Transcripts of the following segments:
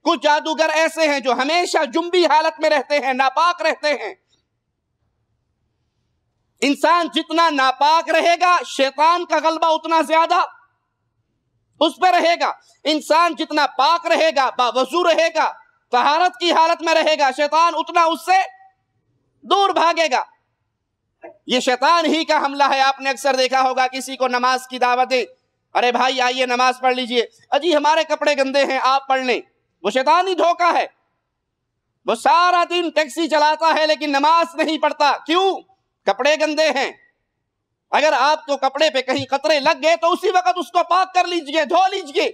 کچھ جادوگر ایسے ہیں جو ہمیشہ جنبی حالت میں رہتے ہیں، ناپاک رہتے ہیں۔ انسان جتنا ناپاک رہے گا شیطان کا غلبہ اتنا زیادہ اس پہ رہے گا۔ انسان جتنا پاک رہے گا، باوضو رہے گا، طہارت کی حالت میں رہے گا، شیطان اتنا اس سے دور بھاگے گا۔ یہ شیطان ہی کا حملہ ہے۔ آپ نے اکثر دیکھا ہوگا کسی کو نماز کی دعوت دے، ارے بھائی آئیے نماز پڑھ لیجئے، اجی ہمارے کپڑے گندے ہیں آپ پڑھ لیں۔ وہ شیطانی دھوکہ ہے۔ وہ سارا دن ٹیکسی چلاتا ہے لیکن نماز نہیں پڑھتا، کیوں؟ کپڑے گندے ہیں۔ اگر آپ کو کپڑے پہ کہیں قطرے لگ گئے تو اسی وقت اس کو پاک کر لیجئے، دھو لیجئے۔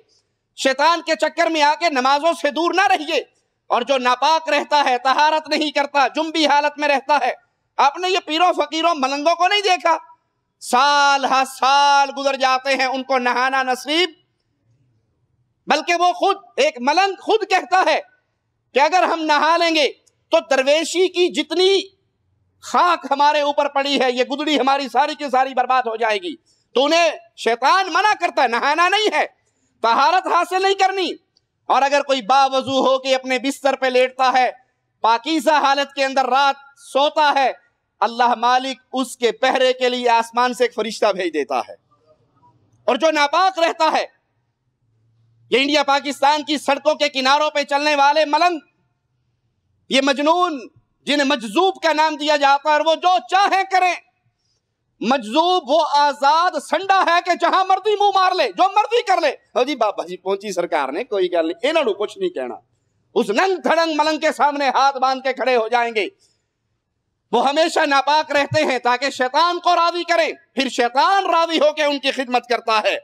شیطان کے چکر میں آ کے نمازوں سے دور نہ رہیے۔ اور جو ناپاک رہتا ہے، طہارت نہیں کرتا، جنبی حالت میں رہتا ہے، آپ نے یہ پیروں فقیروں ملنگوں کو نہیں دیکھا؟ سال ہر سال گزر جاتے ہیں، ان کو نہانا نصیب، بلکہ وہ خود ایک ملنگ خود کہتا ہے کہ اگر ہم نہا لیں گے تو درویشی کی جتنی خاک ہمارے اوپر پڑی ہے، یہ گدڑی ہماری ساری کی ساری برباد ہو جائے گی۔ تو انہیں شیطان منع کرتا ہے، نہانا نہیں ہے، طہارت حاصل نہیں کرنی۔ اور اگر کوئی باوضو ہو کے اپنے بستر پہ لیٹتا ہے، پاکیزہ حالت کے اندر رات سوتا ہے، اللہ مالک اس کے پہرے کے لیے آسمان سے ایک فرشتہ بھیج دیتا ہے۔ اور جو ناپاک رہتا ہے، یہ انڈیا پاکستان کی سڑکوں کے کناروں پہ چلنے والے ملنگ، یہ مجنون جنہیں مجذوب کا نام دیا جاتا ہے، اور وہ جو چاہیں کریں۔ مجذوب وہ آزاد سنڈا ہے کہ جہاں مرضی منہ مار لے، جو مرضی کر لے۔ جی بابا جی پہنچی سرکار نے، کوئی گل نہیں، انہوں نے کچھ نہیں کہنا۔ اس ننگ دھڑنگ ملنگ کے سامنے ہاتھ باندھ کے کھڑے ہو جائیں گے۔ وہ ہمیشہ ناپاک رہتے ہیں تاکہ شیطان کو راضی کریں، پھر شیطان راضی ہو کے ان کی خدمت کرتا ہے۔